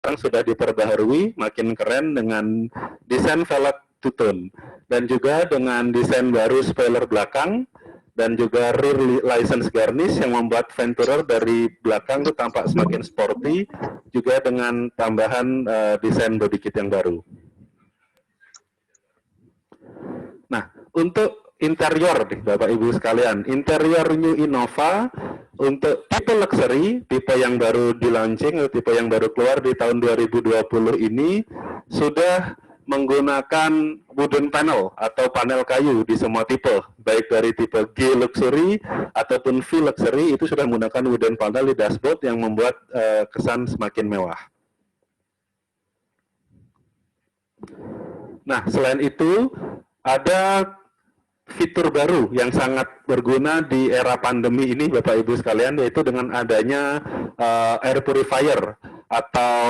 sekarang sudah diperbaharui, makin keren dengan desain velg two-tone dan juga dengan desain baru spoiler belakang dan juga rear license garnish yang membuat Venturer dari belakang itu tampak semakin sporty, juga dengan tambahan desain body kit yang baru. Nah, untuk interior nih Bapak Ibu sekalian, interior New Innova untuk tipe luxury, tipe yang baru di launching, tipe yang baru keluar di tahun 2020 ini sudah menggunakan wooden panel atau panel kayu di semua tipe, baik dari tipe G luxury ataupun V luxury itu sudah menggunakan wooden panel di dashboard yang membuat kesan semakin mewah. Nah, selain itu ada fitur baru yang sangat berguna di era pandemi ini Bapak Ibu sekalian, yaitu dengan adanya air purifier atau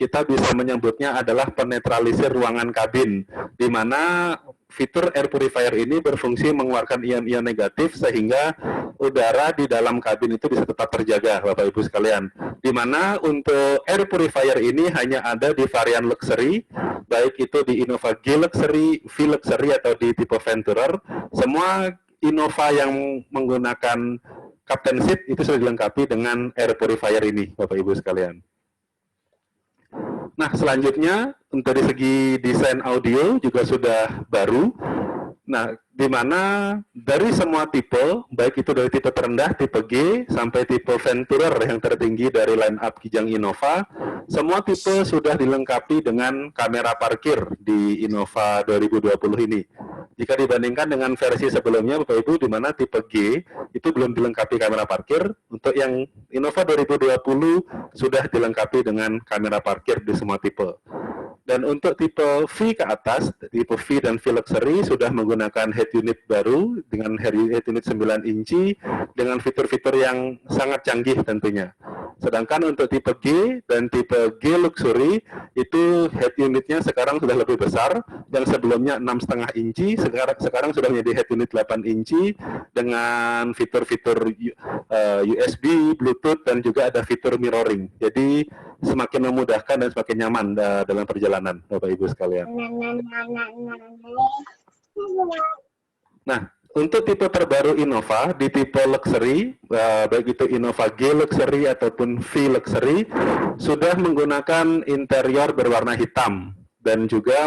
kita bisa menyebutnya adalah penetralisir ruangan kabin, di mana fitur air purifier ini berfungsi mengeluarkan ion-ion negatif sehingga udara di dalam kabin itu bisa tetap terjaga Bapak Ibu sekalian. Di mana untuk air purifier ini hanya ada di varian luxury, baik itu di Innova G luxury, V luxury atau di tipe Venturer. Semua Innova yang menggunakan Captain Seat itu sudah dilengkapi dengan air purifier ini Bapak Ibu sekalian. Nah, selanjutnya untuk dari segi desain audio juga sudah baru. Nah, di mana dari semua tipe, baik itu dari tipe terendah, tipe G, sampai tipe Venturer yang tertinggi dari line up Kijang Innova, semua tipe sudah dilengkapi dengan kamera parkir di Innova 2020 ini. Jika dibandingkan dengan versi sebelumnya, Bapak Ibu, di mana tipe G itu belum dilengkapi kamera parkir, untuk yang Innova 2020 sudah dilengkapi dengan kamera parkir di semua tipe. Dan untuk tipe V ke atas, tipe V dan V Luxury sudah menggunakan head unit baru dengan head unit 9 inci dengan fitur-fitur yang sangat canggih tentunya. Sedangkan untuk tipe G dan tipe G Luxury itu head unitnya sekarang sudah lebih besar, yang sebelumnya 6,5 inci, sekarang sudah menjadi head unit 8 inci dengan fitur-fitur USB, Bluetooth, dan juga ada fitur mirroring. Jadi semakin memudahkan dan semakin nyaman dalam perjalanan, Bapak Ibu sekalian. Nah, untuk tipe terbaru Innova di tipe luxury, baik itu Innova G luxury ataupun V luxury, sudah menggunakan interior berwarna hitam dan juga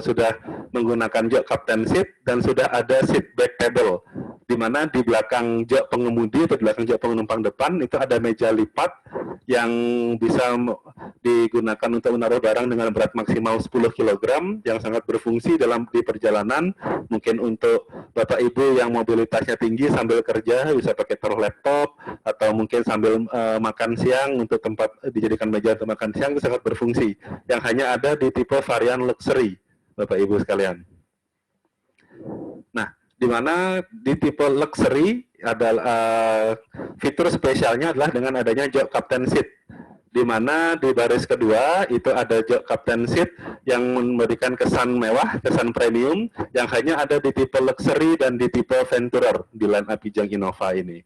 sudah menggunakan jok Captain Seat dan sudah ada seat back table, di mana di belakang jok pengemudi atau di belakang jok penumpang depan itu ada meja lipat yang bisa digunakan untuk menaruh barang dengan berat maksimal 10 kg yang sangat berfungsi di perjalanan. Mungkin untuk Bapak Ibu yang mobilitasnya tinggi sambil kerja bisa pakai taruh laptop, atau mungkin sambil makan siang untuk tempat dijadikan meja untuk makan siang, itu sangat berfungsi. Yang hanya ada di tipe varian luxury, Bapak Ibu sekalian. Nah, di mana di tipe luxury adalah fitur spesialnya adalah dengan adanya jok Captain Seat, di mana di baris kedua itu ada jok Captain Seat yang memberikan kesan mewah, kesan premium yang hanya ada di tipe luxury dan di tipe Venturer di line up Kijang Innova ini.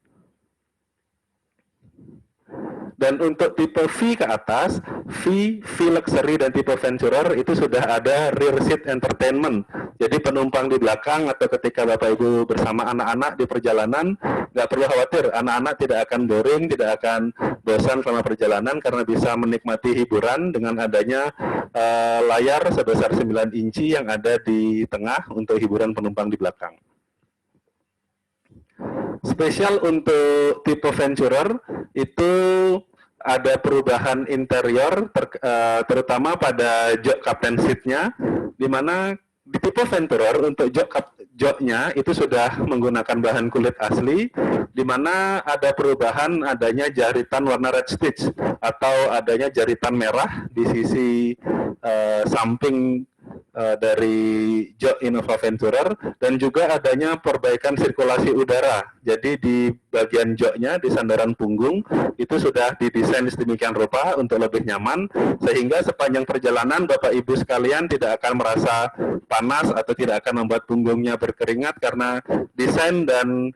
Dan untuk tipe V ke atas, V Luxury dan tipe Venturer itu sudah ada rear seat entertainment. Jadi penumpang di belakang atau ketika Bapak Ibu bersama anak-anak di perjalanan, nggak perlu khawatir, anak-anak tidak akan boring, tidak akan bosan selama perjalanan karena bisa menikmati hiburan dengan adanya layar sebesar 9 inci yang ada di tengah untuk hiburan penumpang di belakang. Spesial untuk tipe Venturer itu ada perubahan interior, terutama pada jok Captain Seat-nya, di mana di tipe Venturer untuk joknya itu sudah menggunakan bahan kulit asli, di mana ada perubahan adanya jaritan warna red stitch atau adanya jaritan merah di sisi samping dari jok Innova Venturer, dan juga adanya perbaikan sirkulasi udara. Jadi di bagian joknya, di sandaran punggung, itu sudah didesain sedemikian rupa untuk lebih nyaman, sehingga sepanjang perjalanan Bapak Ibu sekalian tidak akan merasa panas atau tidak akan membuat punggungnya berkeringat karena desain dan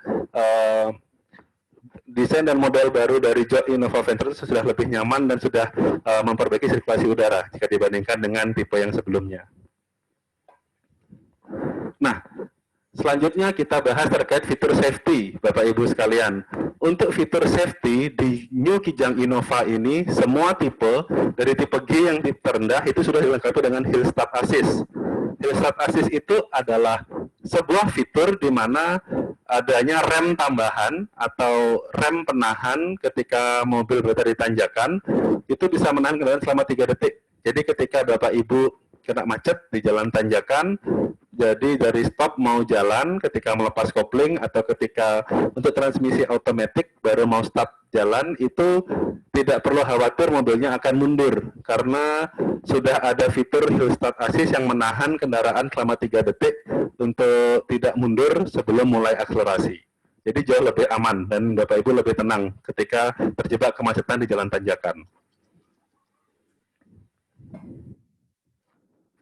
desain dan model baru dari Jok Innova Venture sudah lebih nyaman dan sudah memperbaiki sirkulasi udara jika dibandingkan dengan tipe yang sebelumnya. Nah, selanjutnya kita bahas terkait fitur safety, Bapak Ibu sekalian. Untuk fitur safety di New Kijang Innova ini, semua tipe, dari tipe G yang terendah itu sudah dilengkapi dengan Hill Start Assist. Hill Start Assist itu adalah sebuah fitur di mana adanya rem tambahan atau rem penahan ketika mobil berada di tanjakan, itu bisa menahan kendaraan selama 3 detik. Jadi ketika Bapak Ibu kena macet di jalan tanjakan, jadi dari stop mau jalan, ketika melepas kopling atau ketika untuk transmisi otomatis baru mau start jalan, itu tidak perlu khawatir mobilnya akan mundur karena sudah ada fitur Hill Start Assist yang menahan kendaraan selama 3 detik untuk tidak mundur sebelum mulai akselerasi. Jadi jauh lebih aman dan Bapak Ibu lebih tenang ketika terjebak kemacetan di jalan tanjakan.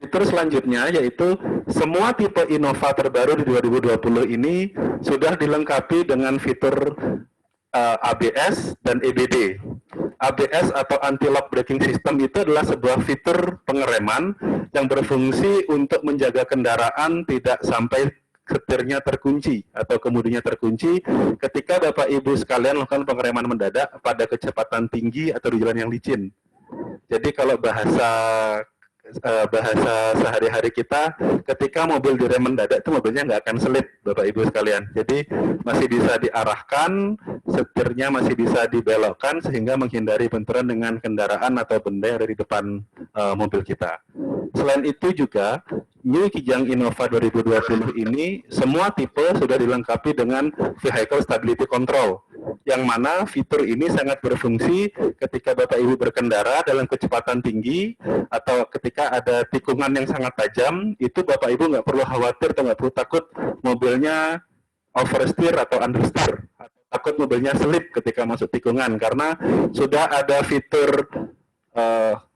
Fitur selanjutnya yaitu semua tipe Innova terbaru di 2020 ini sudah dilengkapi dengan fitur ABS dan EBD. ABS atau Anti-Lock Braking System itu adalah sebuah fitur pengereman yang berfungsi untuk menjaga kendaraan tidak sampai setirnya terkunci atau kemudinya terkunci ketika Bapak Ibu sekalian melakukan pengereman mendadak pada kecepatan tinggi atau di jalan yang licin. Jadi kalau bahasa sehari-hari kita, ketika mobil direm mendadak itu mobilnya nggak akan selip, Bapak Ibu sekalian. Jadi masih bisa diarahkan, setirnya masih bisa dibelokkan sehingga menghindari benturan dengan kendaraan atau benda yang ada di depan mobil kita. Selain itu juga, New Kijang Innova 2020 ini semua tipe sudah dilengkapi dengan Vehicle Stability Control, yang mana fitur ini sangat berfungsi ketika Bapak Ibu berkendara dalam kecepatan tinggi atau ketika ada tikungan yang sangat tajam, itu Bapak Ibu nggak perlu khawatir atau nggak perlu takut mobilnya oversteer atau understeer, atau takut mobilnya selip ketika masuk tikungan, karena sudah ada fitur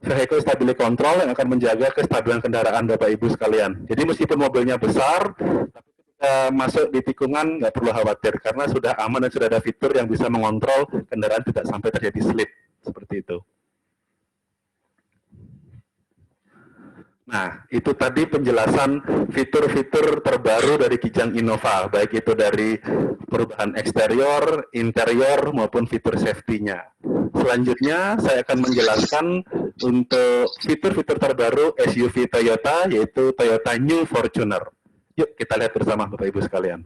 Vehicle Stability Control yang akan menjaga kestabilan kendaraan Bapak Ibu sekalian. Jadi meskipun mobilnya besar, tapi ketika masuk di tikungan nggak perlu khawatir karena sudah aman dan sudah ada fitur yang bisa mengontrol kendaraan tidak sampai terjadi slip seperti itu. Nah, itu tadi penjelasan fitur-fitur terbaru dari Kijang Innova, baik itu dari perubahan eksterior, interior, maupun fitur safety-nya. Selanjutnya, saya akan menjelaskan untuk fitur-fitur terbaru SUV Toyota, yaitu Toyota New Fortuner. Yuk, kita lihat bersama Bapak Ibu sekalian.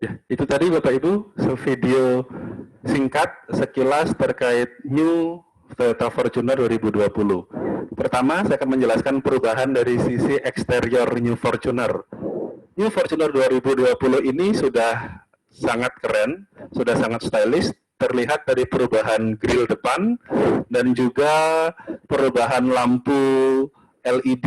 Ya, itu tadi Bapak Ibu video singkat sekilas terkait New Toyota Fortuner 2020. Pertama, saya akan menjelaskan perubahan dari sisi eksterior New Fortuner. New Fortuner 2020 ini sudah sangat keren, sudah sangat stylish, terlihat dari perubahan grill depan dan juga perubahan lampu LED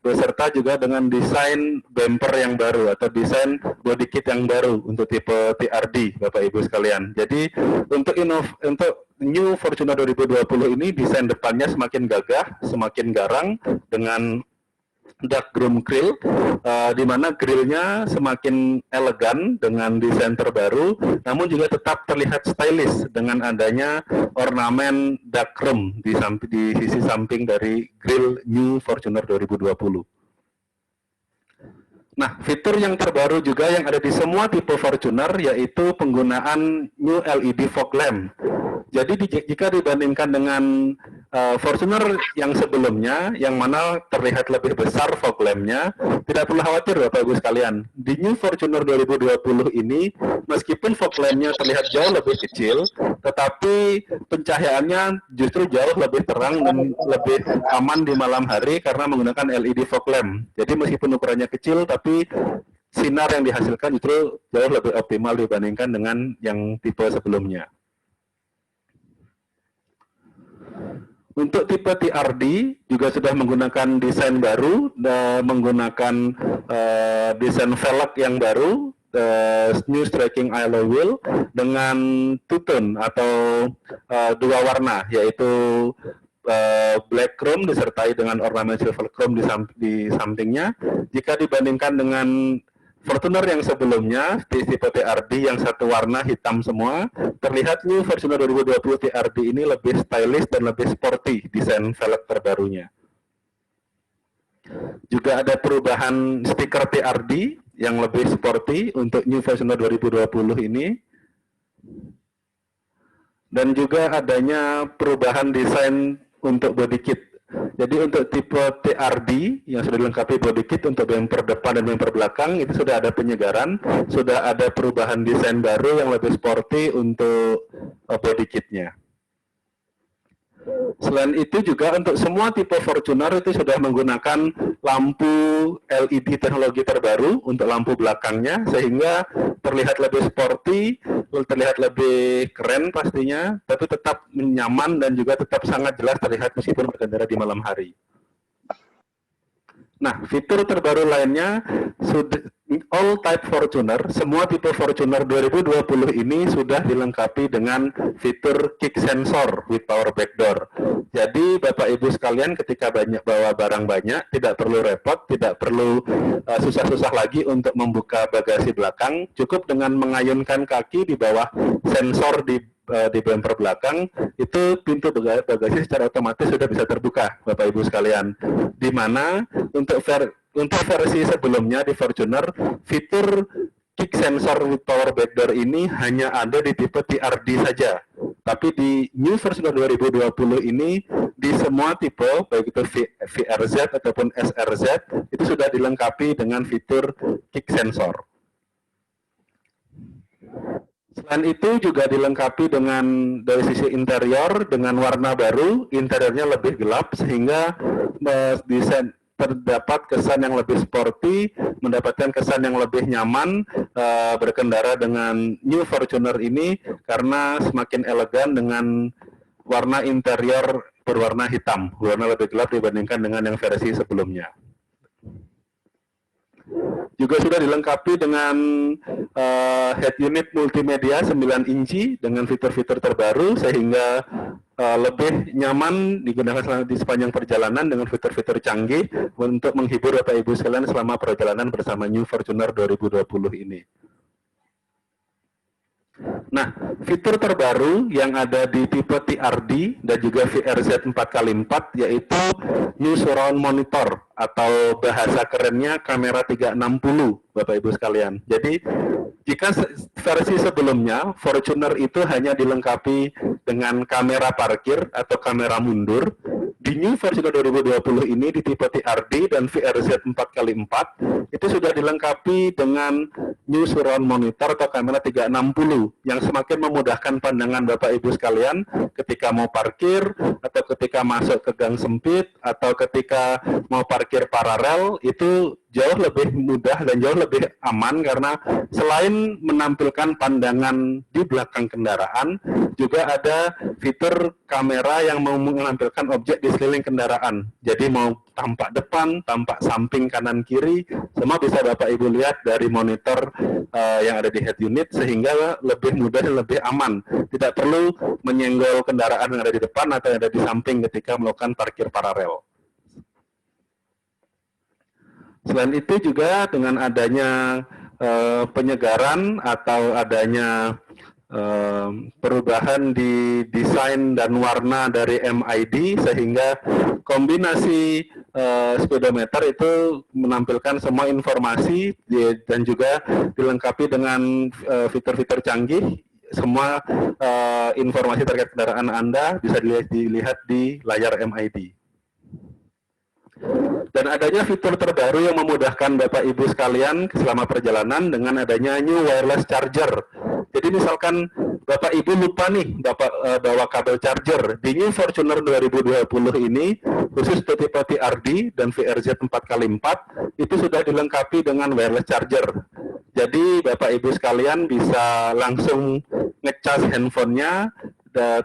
beserta juga dengan desain bumper yang baru atau desain body kit yang baru untuk tipe TRD, Bapak Ibu sekalian. Jadi untuk New Fortuner 2020 ini desain depannya semakin gagah, semakin garang dengan dark chrome grill, di mana grillnya semakin elegan dengan desain terbaru, namun juga tetap terlihat stylish dengan adanya ornamen dark chrome di sisi samping dari grill New Fortuner 2020. Nah, fitur yang terbaru juga yang ada di semua tipe Fortuner yaitu penggunaan New LED Fog Lamp. Jadi jika dibandingkan dengan Fortuner yang sebelumnya, yang mana terlihat lebih besar fog lamp-nya, tidak perlu khawatir Bapak Ibu sekalian. Di New Fortuner 2020 ini, meskipun fog lamp-nya terlihat jauh lebih kecil, tetapi pencahayaannya justru jauh lebih terang dan lebih aman di malam hari karena menggunakan LED fog lamp. Jadi meskipun ukurannya kecil, tapi sinar yang dihasilkan justru jauh lebih optimal dibandingkan dengan yang tipe sebelumnya. Untuk tipe TRD juga sudah menggunakan desain baru, menggunakan desain velg yang baru, new striking alloy wheel dengan two-tone atau dua warna, yaitu black chrome disertai dengan ornamen silver chrome di sampingnya. Jika dibandingkan dengan Fortuner yang sebelumnya, di tipe TRD yang satu warna hitam semua, terlihat New Fortuner 2020 TRD ini lebih stylish dan lebih sporty desain velg terbarunya. Juga ada perubahan stiker TRD yang lebih sporty untuk New Fortuner 2020 ini. Dan juga adanya perubahan desain untuk body kit. Jadi untuk tipe TRD yang sudah dilengkapi body kit untuk bumper depan dan bumper belakang itu sudah ada penyegaran, sudah ada perubahan desain baru yang lebih sporty untuk body kitnya. Selain itu juga untuk semua tipe Fortuner itu sudah menggunakan lampu LED teknologi terbaru untuk lampu belakangnya sehingga terlihat lebih sporty, terlihat lebih keren pastinya, tapi tetap nyaman dan juga tetap sangat jelas terlihat meskipun berkendara di malam hari. Nah, fitur terbaru lainnya, all type Fortuner, semua tipe Fortuner 2020 ini sudah dilengkapi dengan fitur kick sensor with power back door. Jadi Bapak Ibu sekalian ketika bawa barang banyak, tidak perlu repot, tidak perlu susah-susah lagi untuk membuka bagasi belakang, cukup dengan mengayunkan kaki di bawah sensor di bumper belakang, itu pintu bagasi secara otomatis sudah bisa terbuka, Bapak Ibu sekalian. Di mana untuk versi sebelumnya di Fortuner, fitur kick sensor with power back door ini hanya ada di tipe TRD saja. Tapi di New Fortuner 2020 ini, di semua tipe, baik itu VRZ ataupun SRZ, itu sudah dilengkapi dengan fitur kick sensor. Selain itu juga dilengkapi dengan dari sisi interior dengan warna baru, interiornya lebih gelap sehingga desain terdapat kesan yang lebih sporty, mendapatkan kesan yang lebih nyaman berkendara dengan New Fortuner ini karena semakin elegan dengan warna interior berwarna hitam, warna lebih gelap dibandingkan dengan yang versi sebelumnya. Juga sudah dilengkapi dengan head unit multimedia 9 inci dengan fitur-fitur terbaru sehingga lebih nyaman digunakan di sepanjang perjalanan dengan fitur-fitur canggih untuk menghibur Bapak Ibu sekalian selama perjalanan bersama New Fortuner 2020 ini. Nah, fitur terbaru yang ada di tipe TRD dan juga VRZ 4x4 yaitu New Surround Monitor atau bahasa kerennya kamera 360, Bapak Ibu sekalian. Jadi, jika versi sebelumnya Fortuner itu hanya dilengkapi dengan kamera parkir atau kamera mundur, di New Fortuner 2020 ini di tipe TRD dan VRZ 4x4 itu sudah dilengkapi dengan New Surround Monitor atau kamera 360 yang semakin memudahkan pandangan Bapak Ibu sekalian ketika mau parkir atau ketika masuk ke gang sempit atau ketika mau parkir paralel itu jauh lebih mudah dan jauh lebih aman karena selain menampilkan pandangan di belakang kendaraan juga ada fitur kamera yang menampilkan objek di sekeliling kendaraan. Jadi mau tampak depan, tampak samping kanan kiri, semua bisa Bapak Ibu lihat dari monitor yang ada di head unit sehingga lebih mudah dan lebih aman. Tidak perlu menyenggol kendaraan yang ada di depan atau yang ada di samping ketika melakukan parkir paralel. Selain itu juga dengan adanya penyegaran atau adanya perubahan di desain dan warna dari MID sehingga kombinasi speedometer itu menampilkan semua informasi dan juga dilengkapi dengan fitur-fitur canggih. Semua informasi terkait kendaraan Anda bisa dilihat di layar MID. Dan adanya fitur terbaru yang memudahkan Bapak Ibu sekalian selama perjalanan dengan adanya new wireless charger. Jadi misalkan Bapak Ibu lupa nih bawa kabel charger, di New Fortuner 2020 ini khusus tipe TRD dan VRZ 4x4 itu sudah dilengkapi dengan wireless charger. Jadi Bapak Ibu sekalian bisa langsung ngecas handphonenya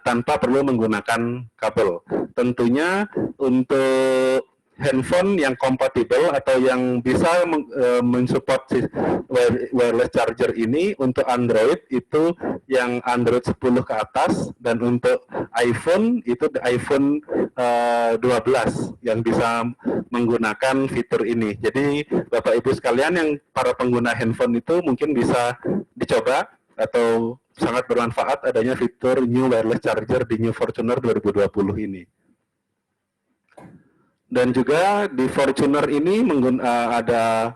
tanpa perlu menggunakan kabel. Tentunya untuk handphone yang kompatibel atau yang bisa mensupport wireless charger ini untuk Android itu yang Android 10 ke atas, dan untuk iPhone itu iPhone 12 yang bisa menggunakan fitur ini. Jadi Bapak Ibu sekalian yang para pengguna handphone itu mungkin bisa dicoba atau sangat bermanfaat adanya fitur new wireless charger di New Fortuner 2020 ini. Dan juga di Fortuner ini ada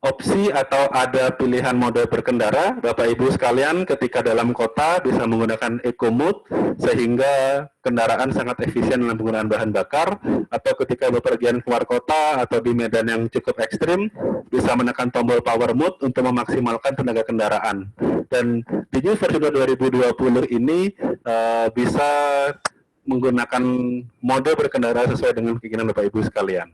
opsi atau ada pilihan mode berkendara. Bapak Ibu sekalian ketika dalam kota bisa menggunakan Eco Mode sehingga kendaraan sangat efisien dalam penggunaan bahan bakar, atau ketika bepergian keluar kota atau di medan yang cukup ekstrim bisa menekan tombol Power Mode untuk memaksimalkan tenaga kendaraan. Dan di New Fortuner 2020 ini bisa menggunakan mode berkendara sesuai dengan keinginan Bapak Ibu sekalian.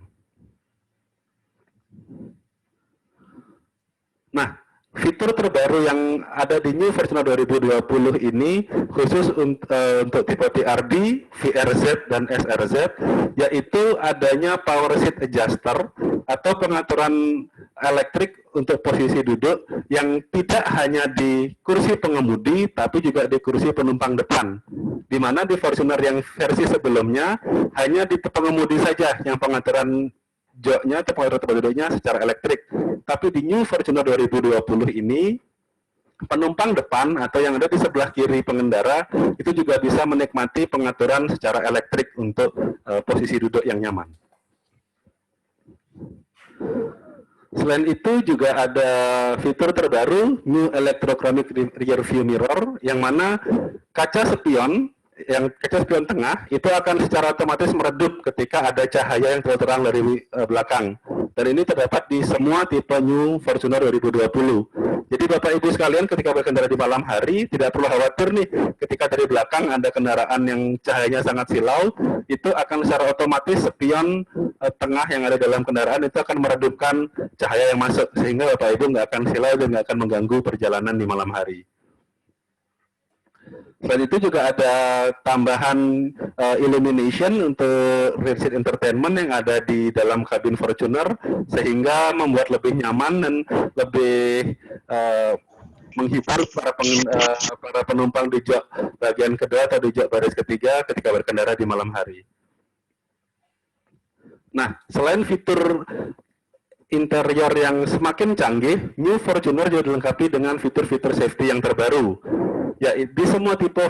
Nah, fitur terbaru yang ada di New Fortuner 2020 ini khusus untuk tipe TRD, VRZ, dan SRZ, yaitu adanya power seat adjuster atau pengaturan elektrik untuk posisi duduk yang tidak hanya di kursi pengemudi, tapi juga di kursi penumpang depan. Di mana di Fortuner yang versi sebelumnya hanya di pengemudi saja yang pengaturan joknya atau pengaturan tempat duduknya secara elektrik. Tapi di New Fortuner 2020 ini penumpang depan atau yang ada di sebelah kiri pengendara itu juga bisa menikmati pengaturan secara elektrik untuk posisi duduk yang nyaman. Selain itu juga ada fitur terbaru New Electrochromic Rear View Mirror, yang mana kaca spion tengah itu akan secara otomatis meredup ketika ada cahaya yang terang dari belakang. Dan ini terdapat di semua tipe New Fortuner 2020. Jadi Bapak Ibu sekalian ketika berkendara di malam hari tidak perlu khawatir nih ketika dari belakang ada kendaraan yang cahayanya sangat silau, itu akan secara otomatis spion tengah yang ada dalam kendaraan itu akan meredupkan cahaya yang masuk, sehingga Bapak Ibu nggak akan silau dan nggak akan mengganggu perjalanan di malam hari. Selain itu juga ada tambahan illumination untuk rear seat entertainment yang ada di dalam kabin Fortuner, sehingga membuat lebih nyaman dan lebih menghibur para penumpang di jok bagian kedua atau di jok baris ketiga ketika berkendara di malam hari. Nah, selain fitur interior yang semakin canggih, New Fortuner juga dilengkapi dengan fitur-fitur safety yang terbaru. Ya, di semua tipe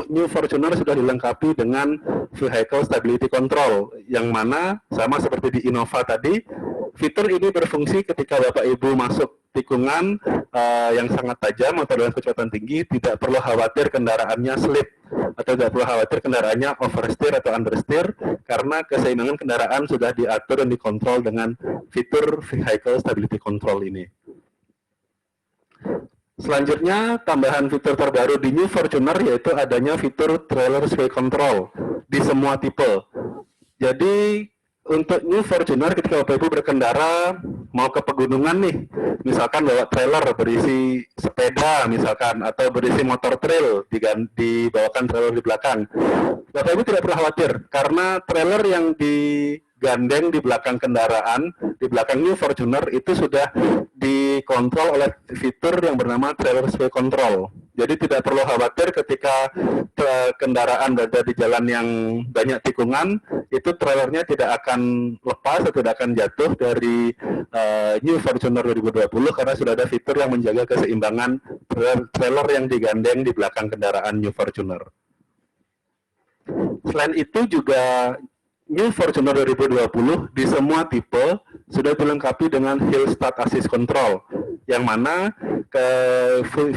New Fortuner sudah dilengkapi dengan Vehicle Stability Control, yang mana sama seperti di Innova tadi, fitur ini berfungsi ketika Bapak Ibu masuk tikungan yang sangat tajam atau dengan kecepatan tinggi, tidak perlu khawatir kendaraannya slip, atau tidak perlu khawatir kendaraannya oversteer atau understeer, karena keseimbangan kendaraan sudah diatur dan dikontrol dengan fitur Vehicle Stability Control ini. Selanjutnya, tambahan fitur terbaru di New Fortuner yaitu adanya fitur Trailer Sway Control di semua tipe. Jadi, untuk New Fortuner ketika Bapak Ibu berkendara mau ke pegunungan nih, misalkan bawa trailer berisi sepeda misalkan, atau berisi motor trail, dibawakan trailer di belakang. Bapak Ibu tidak perlu khawatir, karena trailer yang digandeng di belakang kendaraan, di belakang New Fortuner itu sudah dikontrol oleh fitur yang bernama Trailer Sway Control. Jadi tidak perlu khawatir ketika kendaraan berada di jalan yang banyak tikungan, itu trailernya tidak akan lepas atau tidak akan jatuh dari New Fortuner 2020 karena sudah ada fitur yang menjaga keseimbangan trailer yang digandeng di belakang kendaraan New Fortuner. Selain itu juga New Fortuner 2020 di semua tipe sudah dilengkapi dengan Hill Start Assist Control, yang mana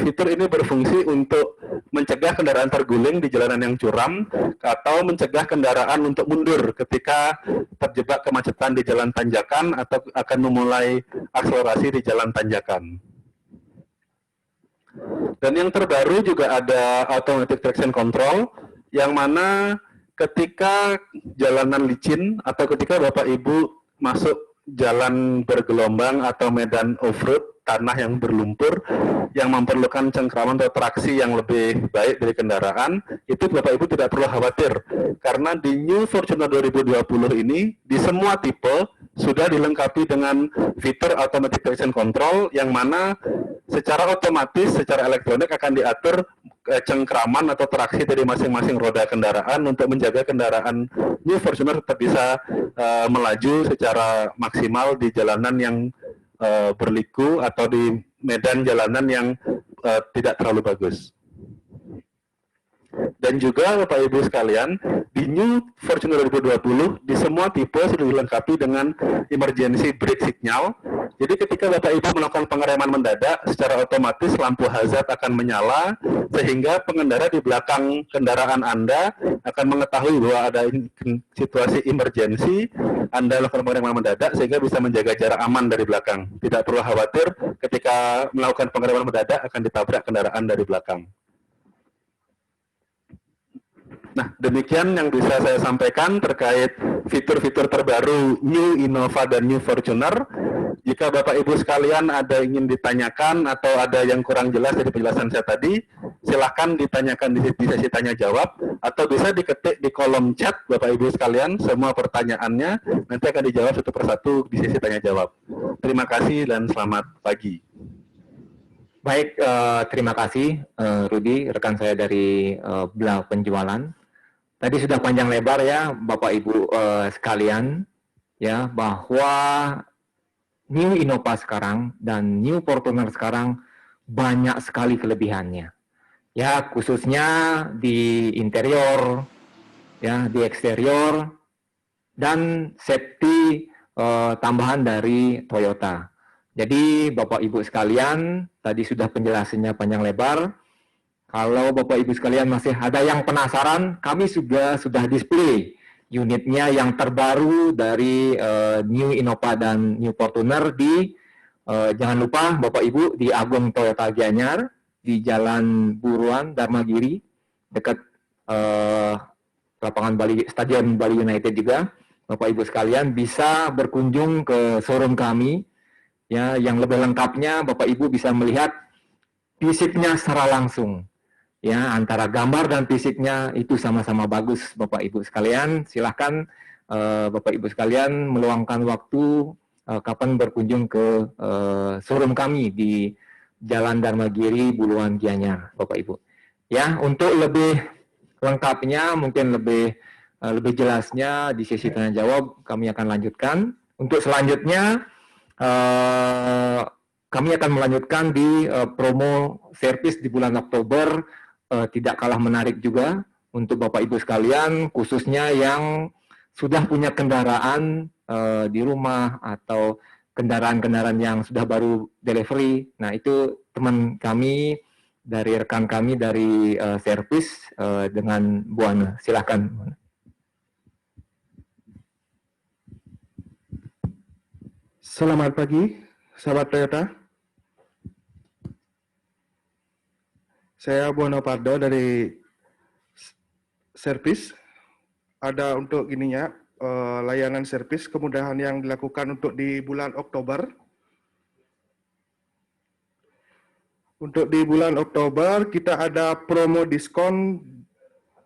fitur ini berfungsi untuk mencegah kendaraan terguling di jalanan yang curam atau mencegah kendaraan untuk mundur ketika terjebak kemacetan di jalan tanjakan atau akan memulai akselerasi di jalan tanjakan. Dan yang terbaru juga ada Automatic Traction Control, yang mana ketika jalanan licin atau ketika Bapak Ibu masuk jalan bergelombang atau medan off-road, tanah yang berlumpur, yang memerlukan cengkraman atau traksi yang lebih baik dari kendaraan, itu Bapak Ibu tidak perlu khawatir. Karena di New Fortuner 2020 ini, di semua tipe, sudah dilengkapi dengan fitur Automatic Traction Control, yang mana secara otomatis, secara elektronik akan diatur cengkraman atau traksi dari masing-masing roda kendaraan untuk menjaga kendaraan New Fortuner tetap bisa melaju secara maksimal di jalanan yang berliku atau di medan jalanan yang tidak terlalu bagus. Dan juga Bapak Ibu sekalian, di New Fortuner 2020 di semua tipe sudah dilengkapi dengan emergency brake signal. Jadi ketika Bapak Ibu melakukan pengereman mendadak, secara otomatis lampu hazard akan menyala sehingga pengendara di belakang kendaraan Anda akan mengetahui bahwa ada situasi emergency, Anda melakukan pengereman mendadak sehingga bisa menjaga jarak aman dari belakang. Tidak perlu khawatir ketika melakukan pengereman mendadak akan ditabrak kendaraan dari belakang. Nah, demikian yang bisa saya sampaikan terkait fitur-fitur terbaru New Innova dan New Fortuner. Jika Bapak Ibu sekalian ada ingin ditanyakan atau ada yang kurang jelas dari penjelasan saya tadi, silahkan ditanyakan di sesi tanya jawab atau bisa diketik di kolom chat Bapak Ibu sekalian semua pertanyaannya, nanti akan dijawab satu persatu di sesi tanya jawab. Terima kasih dan selamat pagi. Baik, terima kasih Rudi, rekan saya dari Bla Penjualan. Tadi sudah panjang lebar ya Bapak Ibu sekalian ya bahwa New Innova sekarang dan New Fortuner sekarang banyak sekali kelebihannya. Ya, khususnya di interior, ya, di eksterior dan safety tambahan dari Toyota. Jadi Bapak Ibu sekalian, tadi sudah penjelasannya panjang lebar. Kalau Bapak Ibu sekalian masih ada yang penasaran, kami sudah display unitnya yang terbaru dari New Innova dan New Fortuner di jangan lupa Bapak Ibu di Agung Toyota Gianyar di Jalan Buruan Dharmagiri dekat lapangan Bali, Stadion Bali United juga. Bapak Ibu sekalian bisa berkunjung ke showroom kami ya, yang lebih lengkapnya Bapak Ibu bisa melihat fisiknya secara langsung. Ya, antara gambar dan fisiknya itu sama-sama bagus, Bapak Ibu sekalian. Silahkan Bapak Ibu sekalian meluangkan waktu kapan berkunjung ke showroom kami di Jalan Dharmagiri, Buluan Gianyar, Bapak Ibu. Ya, untuk lebih lengkapnya, mungkin lebih jelasnya di sesi tanya jawab kami akan lanjutkan. Untuk selanjutnya kami akan melanjutkan di promo servis di bulan Oktober. Tidak kalah menarik juga untuk Bapak Ibu sekalian, khususnya yang sudah punya kendaraan di rumah atau kendaraan-kendaraan yang sudah baru delivery. Nah, itu teman kami dari rekan kami dari servis dengan Bu Ana. Silakan. Selamat pagi, sahabat Toyota. Saya Buana Pardo dari servis. Ada untuk gininya layanan servis kemudahan yang dilakukan untuk di bulan Oktober. Untuk di bulan Oktober kita ada promo diskon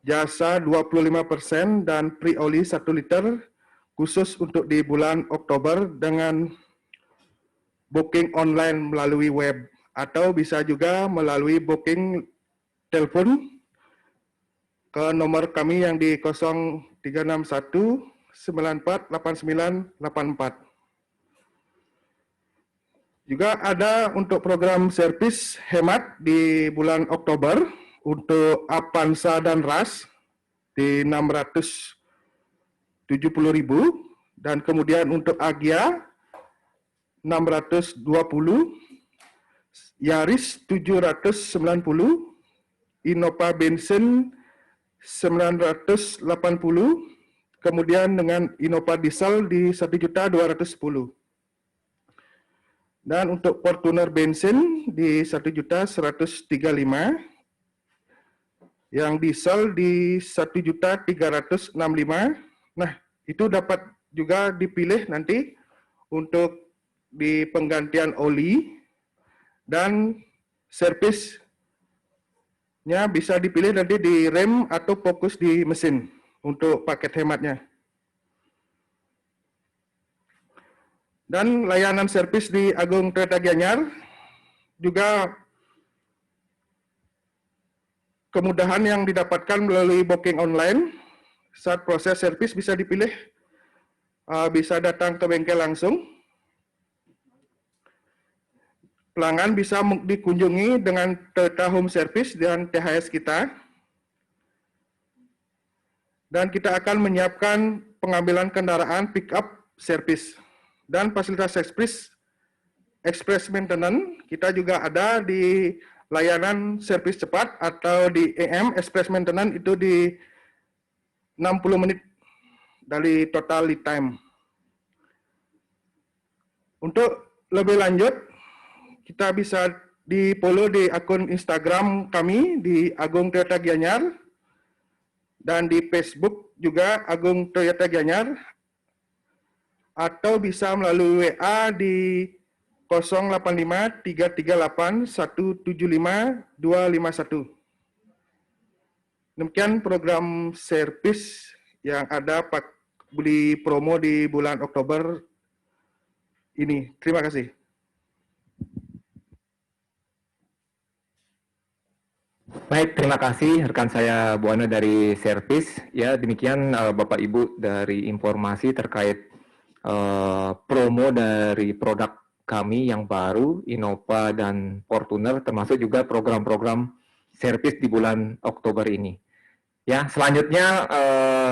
jasa 25% dan free oli 1 liter khusus untuk di bulan Oktober dengan booking online melalui web atau bisa juga melalui booking telepon ke nomor kami yang di 0361 948984. Juga ada untuk program servis hemat di bulan Oktober untuk Avanza dan RAS di 670.000, dan kemudian untuk Agia 620, Yaris 790, Innova Bensin 980, kemudian dengan Innova Diesel di 1.210. Dan untuk Fortuner bensin di 1.135, yang diesel di 1.365. Nah, itu dapat juga dipilih nanti untuk di penggantian oli, dan servisnya bisa dipilih nanti di rem atau fokus di mesin untuk paket hematnya. Dan layanan servis di Agung Toyota Gianyar juga kemudahan yang didapatkan melalui booking online. Saat proses servis bisa dipilih, bisa datang ke bengkel langsung. Pelanggan bisa dikunjungi dengan Toyota Home Service dan THS kita. Dan kita akan menyiapkan pengambilan kendaraan pick up service. Dan fasilitas express maintenance kita juga ada di layanan servis cepat atau di EM express maintenance, itu di 60 menit dari total lead time. Untuk lebih lanjut, kita bisa di-follow di akun Instagram kami di Agung Toyota Gianyar, dan di Facebook juga Agung Toyota Gianyar, atau bisa melalui WA di 085 338 175 251. Demikian program servis yang ada beli promo di bulan Oktober ini. Terima kasih. Baik, terima kasih rekan saya Bu Ana dari servis. Ya, demikian Bapak Ibu dari informasi terkait promo dari produk kami yang baru, Innova dan Fortuner, termasuk juga program-program servis di bulan Oktober ini. Ya, selanjutnya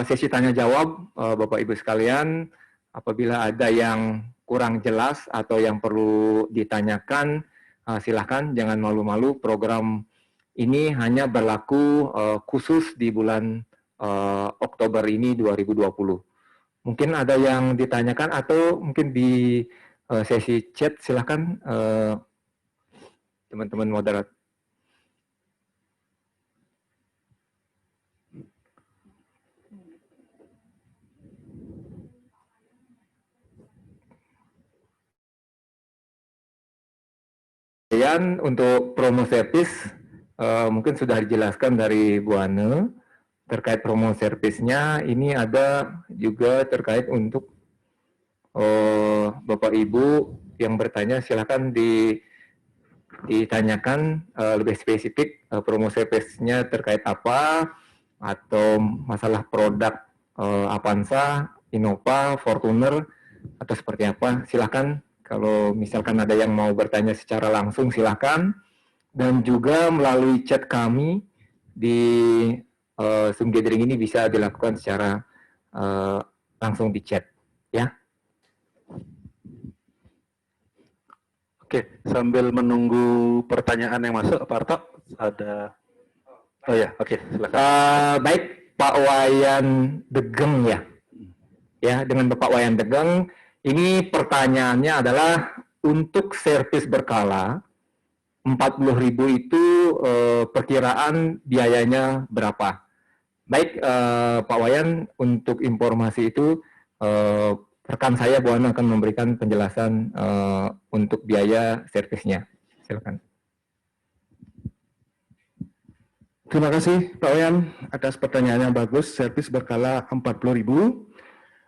sesi tanya jawab Bapak Ibu sekalian. Apabila ada yang kurang jelas atau yang perlu ditanyakan, silakan jangan malu-malu. Program ini hanya berlaku khusus di bulan Oktober ini 2020. Mungkin ada yang ditanyakan atau mungkin di sesi chat, silakan teman-teman moderator. Kemudian untuk promo servis mungkin sudah dijelaskan dari Bu Ane. Terkait promo servisnya, ini ada juga terkait untuk Bapak Ibu yang bertanya, silakan ditanyakan lebih spesifik promo servisnya terkait apa, atau masalah produk Avanza, Innova, Fortuner, atau seperti apa. Silakan kalau misalkan ada yang mau bertanya secara langsung, silakan. Dan juga melalui chat kami di Zoom gathering ini bisa dilakukan secara langsung di chat, ya. Oke, sambil menunggu pertanyaan yang masuk, Pak Arto, ada. Oh ya, oke, silakan. Baik, Pak Wayan Degeng ya. Ya, dengan Bapak Wayan Degeng, ini pertanyaannya adalah untuk servis berkala 40.000 itu perkiraan biayanya berapa? Baik, Pak Wayan, untuk informasi itu rekan saya Bu Ana akan memberikan penjelasan untuk biaya servisnya. Silakan. Terima kasih Pak Wayan atas pertanyaan yang bagus. Servis berkala 40.000.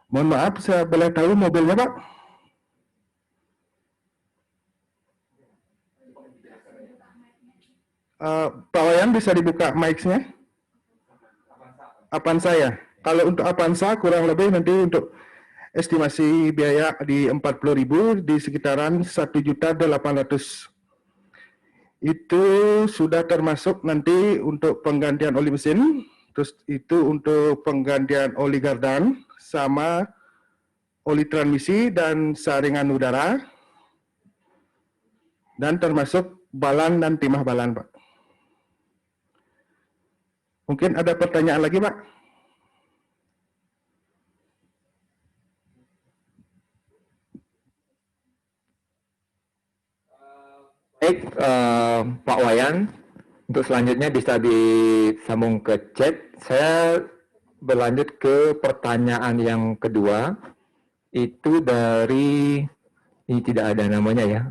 Mohon maaf, saya boleh tahu mobilnya, Pak? Pak Wayan bisa dibuka mic-nya? Avanza ya. Kalau untuk Avanza kurang lebih nanti untuk estimasi biaya di 40.000 di sekitaran 1.800.000. Itu sudah termasuk nanti untuk penggantian oli mesin, terus itu untuk penggantian oli gardan sama oli transmisi dan saringan udara, dan termasuk balan dan timah balan, Pak. Mungkin ada pertanyaan lagi, Pak? Baik, Pak Wayan, untuk selanjutnya bisa disambung ke chat. Saya berlanjut ke pertanyaan yang kedua, itu dari, ini tidak ada namanya ya.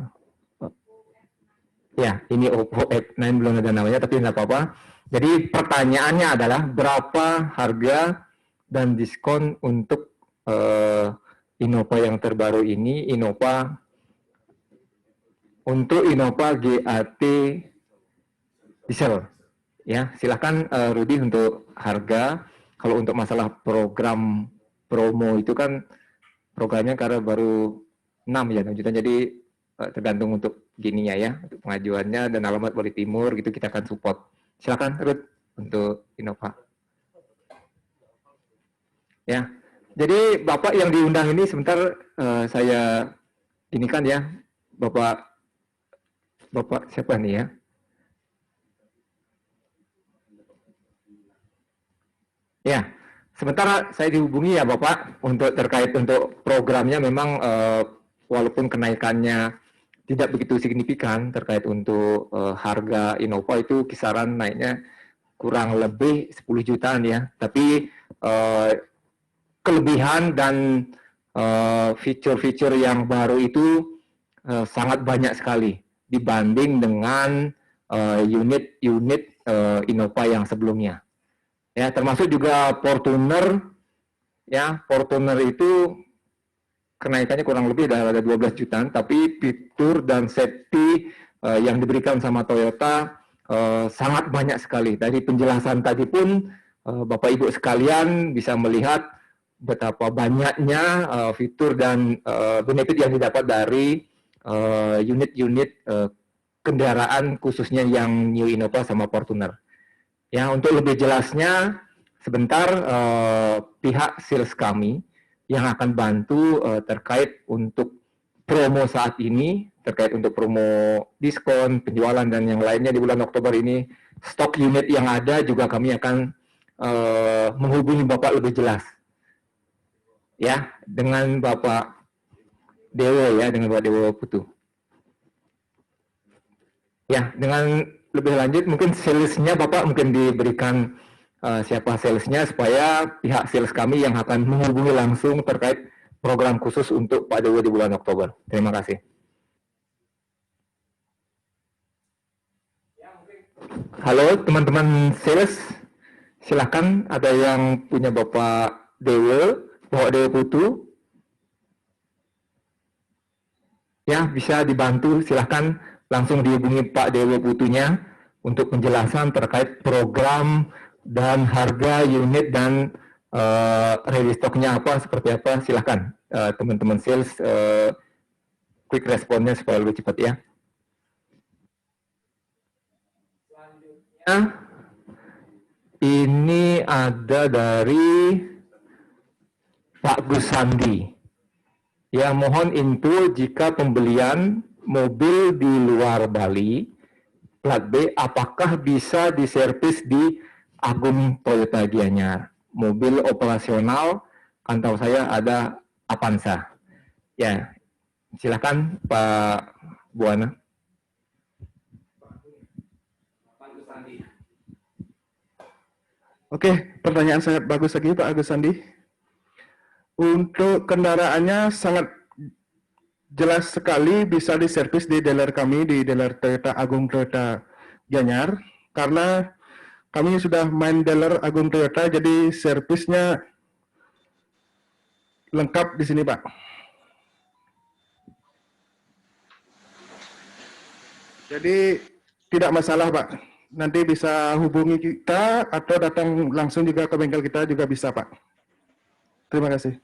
Ya, ini Oppo F9 belum ada namanya, tapi nggak apa-apa. Jadi pertanyaannya adalah berapa harga dan diskon untuk Innova yang terbaru ini, untuk Innova GAT diesel. Ya, silakan Rudi untuk harga. Kalau untuk masalah program promo itu kan programnya karena baru 6 ya, 6 juta. Jadi tergantung untuk gininya ya, untuk pengajuannya dan alamat Bali Timur gitu kita akan support. Silakan Rud untuk Innova. Ya. Jadi Bapak yang diundang ini sebentar saya ini kan ya, Bapak siapa nih ya? Ya, sementara saya dihubungi ya Bapak untuk terkait untuk programnya memang walaupun kenaikannya tidak begitu signifikan terkait untuk harga Innova itu kisaran naiknya kurang lebih 10 jutaan ya. Tapi kelebihan dan fitur-fitur yang baru itu sangat banyak sekali dibanding dengan unit-unit Innova yang sebelumnya. Ya, termasuk juga Fortuner. Ya, Fortuner itu kenaikannya kurang lebih ada 12 jutaan, tapi fitur dan safety yang diberikan sama Toyota sangat banyak sekali. Dari penjelasan tadi pun Bapak Ibu sekalian bisa melihat betapa banyaknya fitur dan benefit yang didapat dari unit-unit kendaraan khususnya yang New Innova sama Fortuner. Ya, untuk lebih jelasnya sebentar pihak sales kami yang akan bantu terkait untuk promo saat ini, terkait untuk promo diskon, penjualan dan yang lainnya di bulan Oktober ini, stok unit yang ada juga kami akan menghubungi Bapak lebih jelas. Ya, dengan Bapak Dewo ya, dengan Bapak Dewo Putu. Ya, dengan lebih lanjut mungkin salesnya Bapak mungkin diberikan siapa salesnya supaya pihak sales kami yang akan menghubungi langsung terkait program khusus untuk Pak Dewo di bulan Oktober. Terima kasih. Halo teman-teman sales, silakan ada yang punya Bapak Dewo Putu. Ya, bisa dibantu, silakan langsung dihubungi Pak Dewo Putunya untuk penjelasan terkait program dan harga unit dan release stocknya apa, seperti apa, silakan teman-teman sales quick responnya supaya lebih cepat ya. Selanjutnya ini ada dari Pak Gus Sandi. Ya, mohon info jika pembelian mobil di luar Bali, plat B, apakah bisa diservis di Agung Toyota Gianyar? Mobil operasional, kantor saya ada Avanza. Ya, silakan Pak Buana. Oke, pertanyaan sangat bagus lagi Pak Agus Sandi. Untuk kendaraannya sangat jelas sekali bisa diservis di dealer kami, di dealer Toyota Agung Toyota Gianyar, karena kami sudah main dealer Agung Toyota, jadi servisnya lengkap di sini Pak. Jadi tidak masalah Pak. nanti bisa hubungi kita atau datang langsung juga ke bengkel kita juga bisa, Pak. Terima kasih.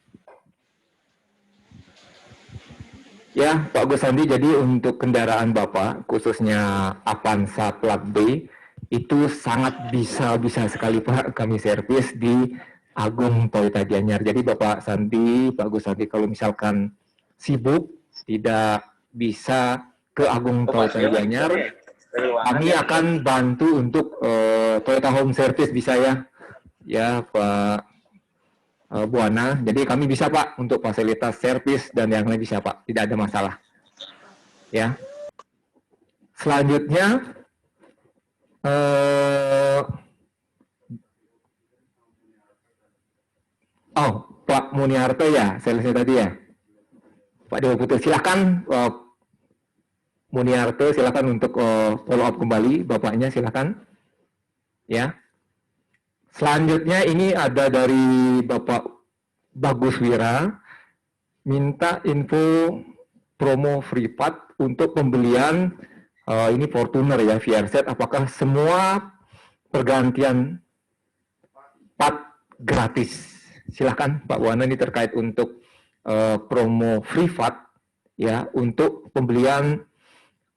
Ya, Pak Gusandi, jadi untuk kendaraan Bapak, khususnya Avanza plat B, itu sangat bisa sekali Pak kami servis di Agung Toyota Gianyar. Jadi Bapak Sandi, Pak Gusandi, kalau misalkan sibuk, tidak bisa ke Agung Toyota Gianyar, kami akan bantu untuk Toyota Home Service bisa ya Pak Buana. Jadi kami bisa Pak untuk fasilitas servis dan yang lain bisa Pak, tidak ada masalah. Ya. Selanjutnya Pak Muniarto ya, salesnya tadi ya. Pak Dewa Putu, silakan Muniarto, silakan untuk follow up kembali, Bapaknya silakan. Ya. Selanjutnya ini ada dari Bapak Bagus Wira, minta info promo free part untuk pembelian ini Fortuner ya, VRZ, apakah semua pergantian part gratis? Silahkan Pak Wana, ini terkait untuk promo free part ya, untuk pembelian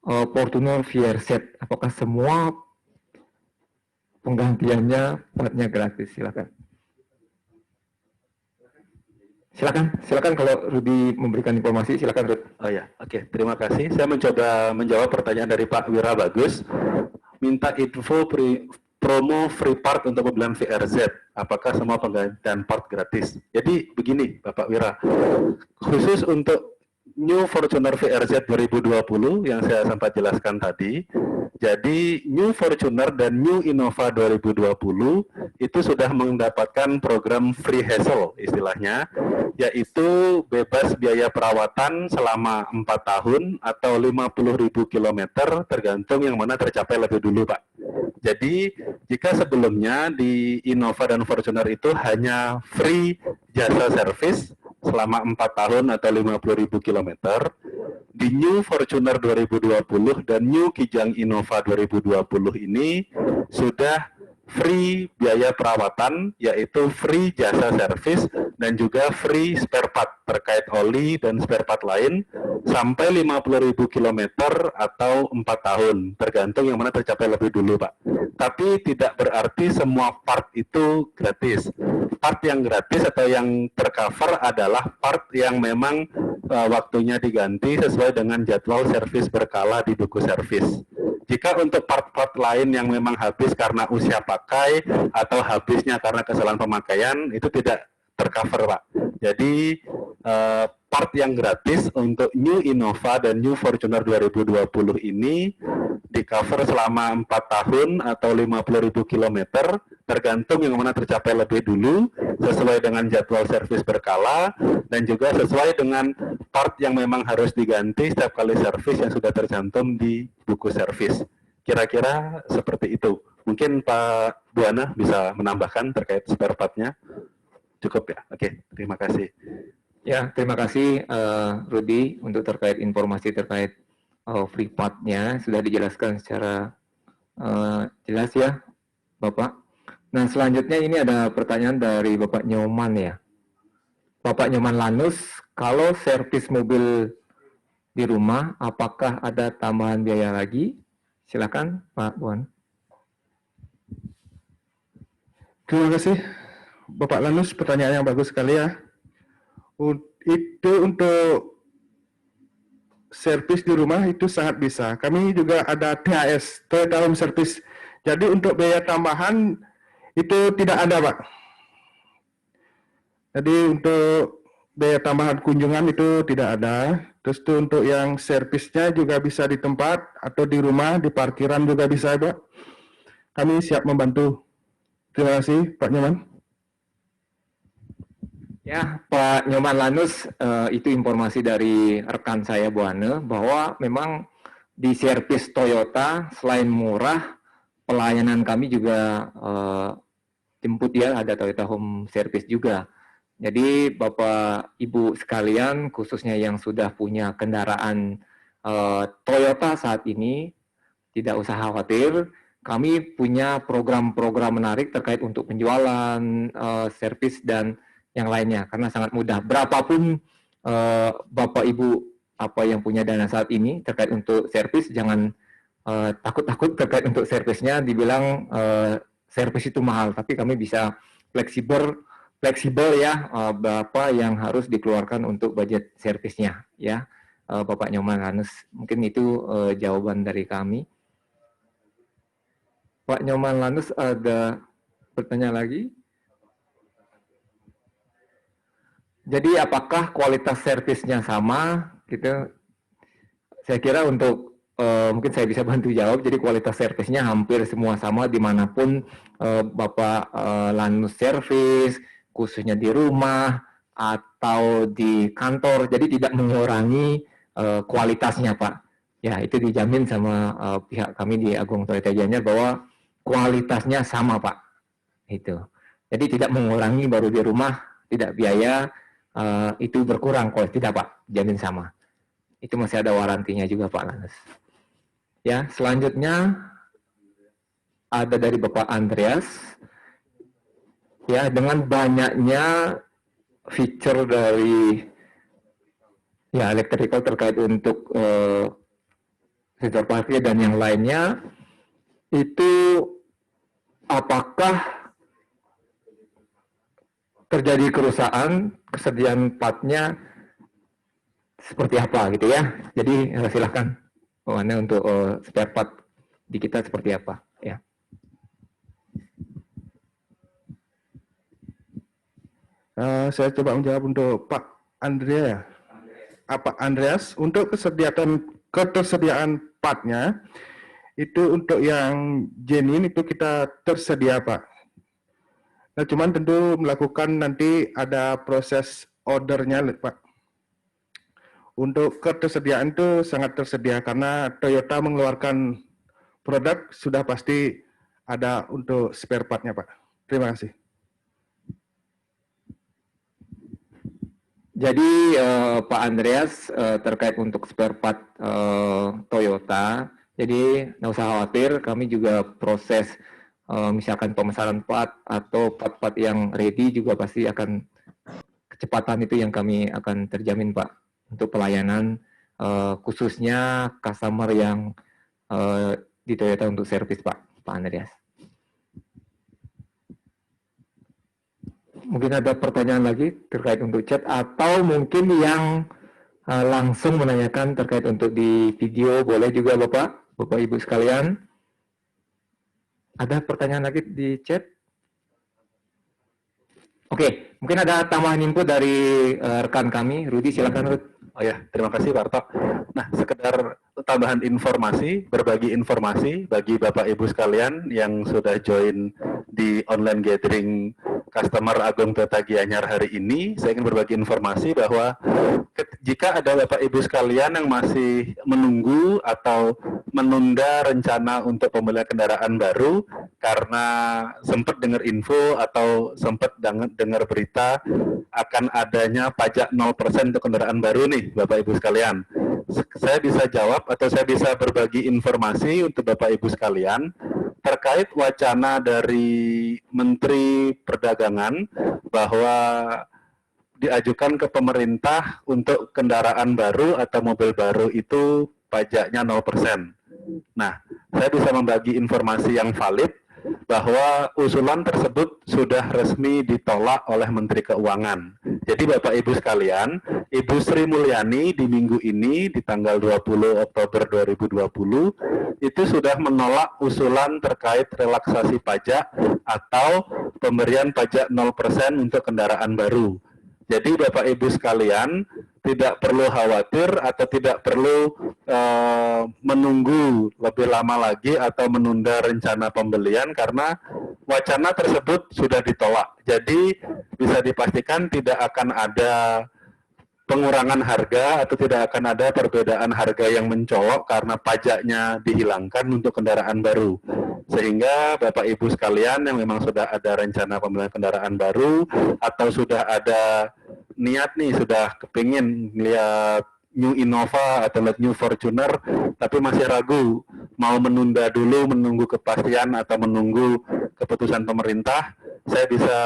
Fortuner VRZ, apakah semua penggantiannya partnya gratis? Silakan. Silakan kalau Rudi memberikan informasi, silakan Rud. Oh ya, oke. Terima kasih. Saya mencoba menjawab pertanyaan dari Pak Wira Bagus. Minta info promo free part untuk pembelian VRZ. Apakah semua penggantian part gratis? Jadi begini, Bapak Wira. Khusus untuk New Fortuner VRZ 2020 yang saya sempat jelaskan tadi, jadi New Fortuner dan New Innova 2020 itu sudah mendapatkan program free hassle istilahnya, yaitu bebas biaya perawatan selama 4 tahun atau 50.000 km tergantung yang mana tercapai lebih dulu Pak. Jadi jika sebelumnya di Innova dan Fortuner itu hanya free jasa servis selama 4 tahun atau 50.000 km, di New Fortuner 2020 dan New Kijang Innova 2020 ini sudah free biaya perawatan, yaitu free jasa servis dan juga free spare part terkait oli dan spare part lain sampai 50.000 km atau 4 tahun, tergantung yang mana tercapai lebih dulu Pak. Tapi tidak berarti semua part itu gratis. Part yang gratis atau yang tercover adalah part yang memang waktunya diganti sesuai dengan jadwal servis berkala di buku servis. Jika untuk part-part lain yang memang habis karena usia pakai atau habisnya karena kesalahan pemakaian, itu tidak tercover Pak. Jadi part yang gratis untuk New Innova dan New Fortuner 2020 ini di cover selama 4 tahun atau 50.000 km, tergantung yang mana tercapai lebih dulu, sesuai dengan jadwal servis berkala, dan juga sesuai dengan part yang memang harus diganti setiap kali servis yang sudah tercantum di buku servis. Kira-kira seperti itu. Mungkin Pak Buana bisa menambahkan terkait spare part-nya. Cukup ya? Oke, terima kasih. Ya, terima kasih Rudi untuk terkait informasi terkait free part-nya, sudah dijelaskan secara jelas ya Bapak. Nah, selanjutnya ini ada pertanyaan dari Bapak Nyoman ya. Bapak Nyoman Lanus, kalau servis mobil di rumah, apakah ada tambahan biaya lagi? Silakan Pak Buan. Terima kasih Bapak Lanus, pertanyaan yang bagus sekali ya. Itu untuk servis di rumah itu sangat bisa. Kami juga ada THS, Toyota Home Service. Jadi untuk biaya tambahan itu tidak ada Pak. Jadi untuk biaya tambahan kunjungan itu tidak ada. Terus itu untuk yang servisnya juga bisa di tempat atau di rumah, di parkiran juga bisa Pak. Kami siap membantu. Terima kasih Pak Nyoman. Ya, Pak Nyoman Lanus, itu informasi dari rekan saya Buana, bahwa memang di servis Toyota selain murah, pelayanan kami juga jemput ya, ada Toyota Home Service juga. Jadi Bapak Ibu sekalian, khususnya yang sudah punya kendaraan Toyota saat ini, tidak usah khawatir, kami punya program-program menarik terkait untuk penjualan, servis, dan yang lainnya, karena sangat mudah. Berapapun Bapak Ibu apa yang punya dana saat ini terkait untuk servis, jangan takut-takut terkait untuk servisnya, dibilang servis itu mahal, tapi kami bisa fleksibel ya, berapa yang harus dikeluarkan untuk budget servisnya ya, Bapak Nyoman Lanus. Mungkin itu jawaban dari kami. Pak Nyoman Lanus, ada pertanyaan lagi? Jadi apakah kualitas servisnya sama? Gitu. Saya kira untuk mungkin saya bisa bantu jawab. Jadi kualitas servisnya hampir semua sama dimanapun Bapak Lanus servis, khususnya di rumah atau di kantor. Jadi tidak mengurangi kualitasnya, Pak. Ya, itu dijamin sama pihak kami di Agung Otorita Gianyar bahwa kualitasnya sama, Pak. Itu. Jadi tidak mengurangi, baru di rumah tidak biaya itu berkurang, kalau tidak, Pak, jamin sama. Itu masih ada warantinya juga, Pak Lanus. Ya, selanjutnya ada dari Bapak Andreas. Ya, dengan banyaknya feature dari ya electrical terkait untuk sektor parkir dan yang lainnya, itu apakah terjadi kerusakan, kesediaan partnya seperti apa gitu ya. Jadi silahkan mana untuk spare part di kita seperti apa ya. Saya coba menjawab untuk Pak Andrea. Pak Andreas, untuk ketersediaan partnya itu untuk yang genuine itu kita tersedia, Pak. Nah, cuman tentu melakukan nanti ada proses ordernya, Pak. Untuk ketersediaan itu sangat tersedia karena Toyota mengeluarkan produk sudah pasti ada untuk spare part-nya, Pak. Terima kasih. Jadi Pak Andreas terkait untuk spare part Toyota, jadi nggak usah khawatir, kami juga proses misalkan pemesanan part atau part-part yang ready juga pasti akan kecepatan itu yang kami akan terjamin, Pak, untuk pelayanan khususnya customer yang di Toyota untuk servis, Pak Andreas. Mungkin ada pertanyaan lagi terkait untuk chat atau mungkin yang langsung menanyakan terkait untuk di video, boleh juga Bapak Ibu sekalian. Ada pertanyaan lagi di chat? Oke, mungkin ada tambahan info dari rekan kami, Rudi, silakan Rudi. Oh ya, terima kasih Pak Arto. Nah, sekedar tambahan informasi, berbagi informasi bagi Bapak Ibu sekalian yang sudah join di online gathering customer Agung Toyota Gianyar hari ini. Saya ingin berbagi informasi bahwa jika ada Bapak Ibu sekalian yang masih menunggu atau menunda rencana untuk pembelian kendaraan baru karena sempat dengar info atau sempat dengar berita akan adanya pajak 0% untuk kendaraan baru nih Bapak Ibu sekalian. Saya bisa jawab atau saya bisa berbagi informasi untuk Bapak Ibu sekalian terkait wacana dari Menteri Perdagangan bahwa diajukan ke pemerintah untuk kendaraan baru atau mobil baru itu pajaknya 0%. Nah, saya bisa membagi informasi yang valid bahwa usulan tersebut sudah resmi ditolak oleh Menteri Keuangan. Jadi Bapak Ibu sekalian, Ibu Sri Mulyani di minggu ini di tanggal 20 Oktober 2020 itu sudah menolak usulan terkait relaksasi pajak atau pemberian pajak 0% untuk kendaraan baru. Jadi Bapak Ibu sekalian tidak perlu khawatir atau tidak perlu menunggu lebih lama lagi atau menunda rencana pembelian karena wacana tersebut sudah ditolak. Jadi bisa dipastikan tidak akan ada pengurangan harga atau tidak akan ada perbedaan harga yang mencolok karena pajaknya dihilangkan untuk kendaraan baru. Sehingga Bapak Ibu sekalian yang memang sudah ada rencana pembelian kendaraan baru atau sudah ada niat nih, sudah kepingin lihat New Innova atau New Fortuner, tapi masih ragu mau menunda dulu, menunggu kepastian atau menunggu keputusan pemerintah, saya bisa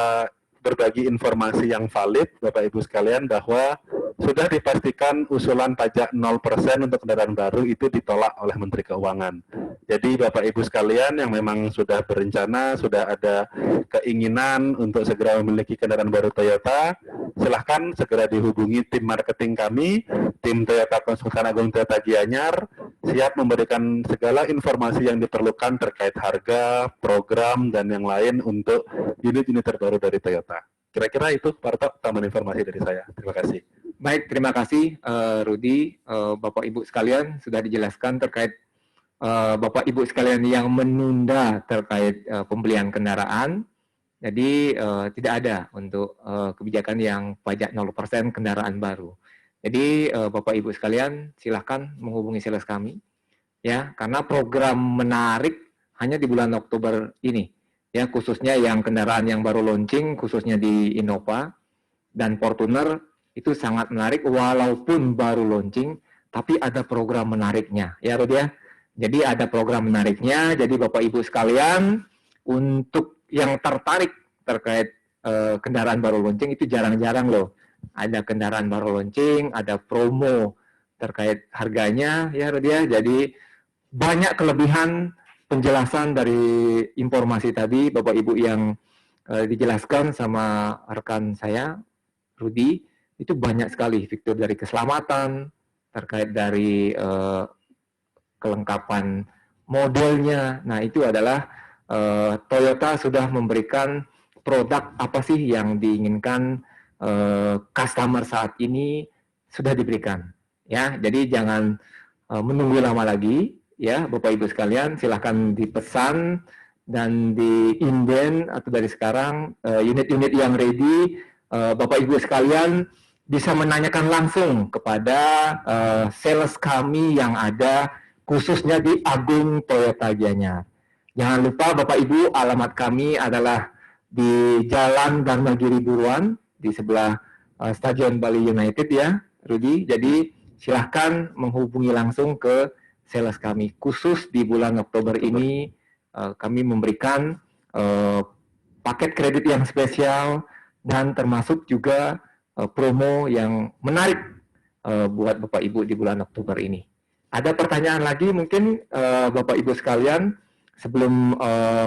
berbagi informasi yang valid, Bapak Ibu sekalian, bahwa sudah dipastikan usulan pajak 0% untuk kendaraan baru itu ditolak oleh Menteri Keuangan. Jadi Bapak Ibu sekalian yang memang sudah berencana, sudah ada keinginan untuk segera memiliki kendaraan baru Toyota, silahkan segera dihubungi tim marketing kami, tim Toyota Konsultan Agung Toyota Gianyar, siap memberikan segala informasi yang diperlukan terkait harga, program, dan yang lain untuk unit-unit terbaru dari Toyota. Kira-kira itu, Pak Arto, tambahan informasi dari saya. Terima kasih. Baik, terima kasih Rudi, Bapak Ibu sekalian sudah dijelaskan terkait Bapak Ibu sekalian yang menunda terkait pembelian kendaraan. Jadi tidak ada untuk kebijakan yang pajak 0% kendaraan baru. Jadi Bapak Ibu sekalian silahkan menghubungi sales kami ya, karena program menarik hanya di bulan Oktober ini ya, khususnya yang kendaraan yang baru launching, khususnya di Innova dan Fortuner itu sangat menarik walaupun baru launching, tapi ada program menariknya ya Rudi ya. Jadi ada program menariknya, jadi Bapak Ibu sekalian untuk yang tertarik terkait kendaraan baru launching itu jarang-jarang loh. Ada kendaraan baru launching, ada promo terkait harganya ya Rudi ya. Jadi banyak kelebihan penjelasan dari informasi tadi Bapak Ibu yang dijelaskan sama rekan saya Rudi, itu banyak sekali fitur dari keselamatan, terkait dari kelengkapan modelnya. Nah, itu adalah Toyota sudah memberikan produk apa sih yang diinginkan customer saat ini sudah diberikan. Ya, jadi jangan menunggu lama lagi, ya Bapak Ibu sekalian, silahkan dipesan dan diinden atau dari sekarang unit-unit yang ready. Bapak Ibu sekalian bisa menanyakan langsung kepada sales kami yang ada khususnya di Agung Toyota Gianyar. Jangan lupa Bapak Ibu, alamat kami adalah di Jalan Dharmagiri Buruan di sebelah Stadion Bali United ya, Rudi. Jadi silahkan menghubungi langsung ke sales kami. Khusus di bulan Oktober ini kami memberikan paket kredit yang spesial dan termasuk juga promo yang menarik buat Bapak Ibu di bulan Oktober ini. Ada pertanyaan lagi mungkin Bapak Ibu sekalian sebelum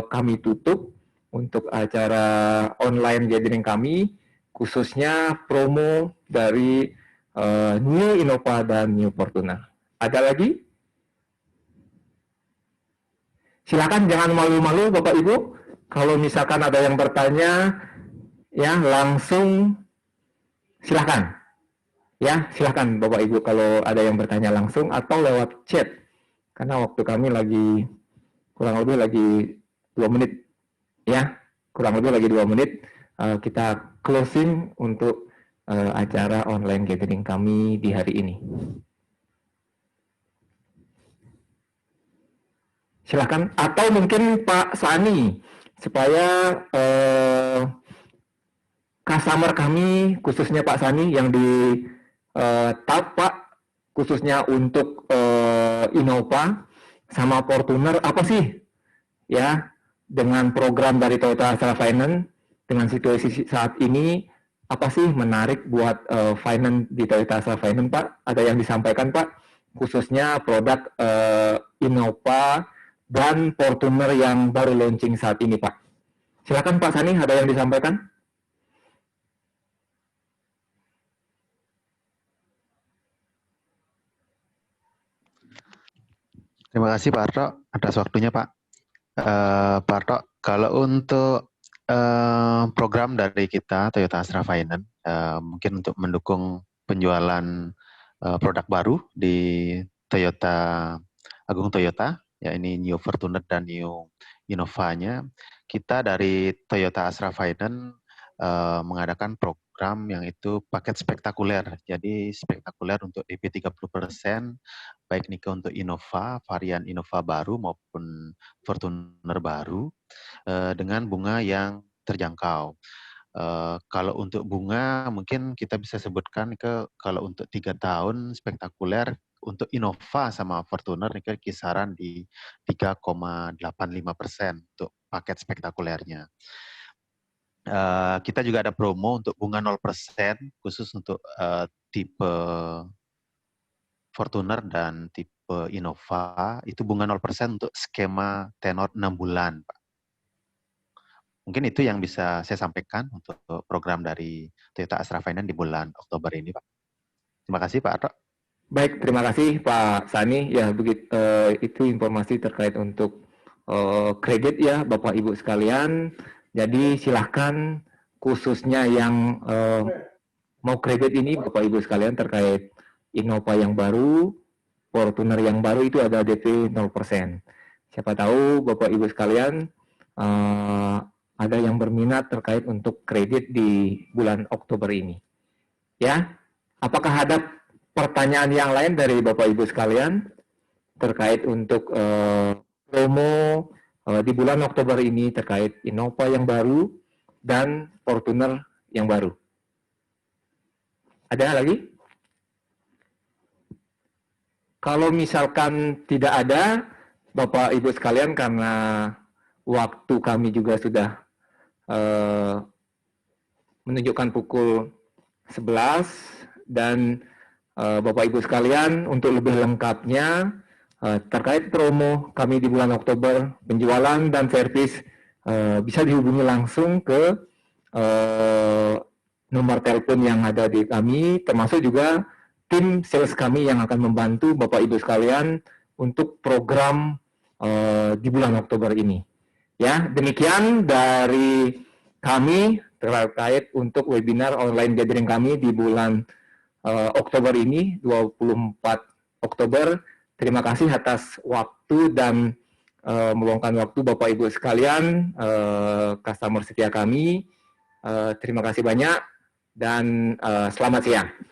kami tutup untuk acara online gathering kami, khususnya promo dari New Innova dan New Fortuner. Ada lagi? Silakan jangan malu-malu Bapak Ibu. Kalau misalkan ada yang bertanya, ya langsung silakan. Ya, silakan Bapak Ibu kalau ada yang bertanya langsung atau lewat chat. Karena waktu kami lagi kurang lebih lagi 2 menit. Ya, kurang lebih lagi 2 menit. Kita closing untuk acara online gathering kami di hari ini. Silakan, atau mungkin Pak Sani, supaya customer kami, khususnya Pak Sani yang di TAP Pak, khususnya untuk Innova sama Fortuner, apa sih ya dengan program dari Toyota Astra Finance dengan situasi saat ini, apa sih menarik buat finance di Toyota Astra Finance Pak? Ada yang disampaikan Pak, khususnya produk Innova dan Fortuner yang baru launching saat ini Pak. Silakan Pak Sani, ada yang disampaikan? Terima kasih Pak Arto atas waktunya Pak. Pak Arto, kalau untuk program dari kita Toyota Astra Finance, mungkin untuk mendukung penjualan produk baru di Toyota Agung Toyota, ya ini New Fortuner dan New Innova-nya, kita dari Toyota Astra Finance mengadakan program yang itu paket spektakuler. Jadi spektakuler untuk DP 30%, baik Nika untuk Innova, varian Innova baru maupun Fortuner baru, dengan bunga yang terjangkau. Kalau untuk bunga mungkin kita bisa sebutkan kalau untuk 3 tahun spektakuler untuk Innova sama Fortuner ini kisaran di 3,85% untuk paket spektakulernya. Kita juga ada promo untuk bunga 0% khusus untuk tipe Fortuner dan tipe Innova, itu bunga 0% untuk skema tenor 6 bulan, Pak. Mungkin itu yang bisa saya sampaikan untuk program dari Toyota Astra Finance di bulan Oktober ini, Pak. Terima kasih, Pak Arto. Baik, terima kasih Pak Sani. Ya, begitu itu informasi terkait untuk kredit ya, Bapak Ibu sekalian. Jadi silahkan khususnya yang mau kredit ini Bapak Ibu sekalian terkait Innova yang baru, Fortuner yang baru itu ada DP 0%. Siapa tahu Bapak Ibu sekalian ada yang berminat terkait untuk kredit di bulan Oktober ini. Ya, apakah ada pertanyaan yang lain dari Bapak Ibu sekalian terkait untuk promo di bulan Oktober ini terkait Innova yang baru dan Fortuner yang baru? Ada lagi? Kalau misalkan tidak ada, Bapak Ibu sekalian, karena waktu kami juga sudah menunjukkan pukul 11 dan Bapak Ibu sekalian, untuk lebih lengkapnya terkait promo kami di bulan Oktober, penjualan dan servis, bisa dihubungi langsung ke nomor telepon yang ada di kami, termasuk juga tim sales kami yang akan membantu Bapak Ibu sekalian untuk program di bulan Oktober ini. Ya, demikian dari kami terkait untuk webinar online gathering kami di bulan Oktober ini, 24 Oktober. Terima kasih atas waktu dan meluangkan waktu Bapak Ibu sekalian, customer setia kami. Terima kasih banyak dan selamat siang.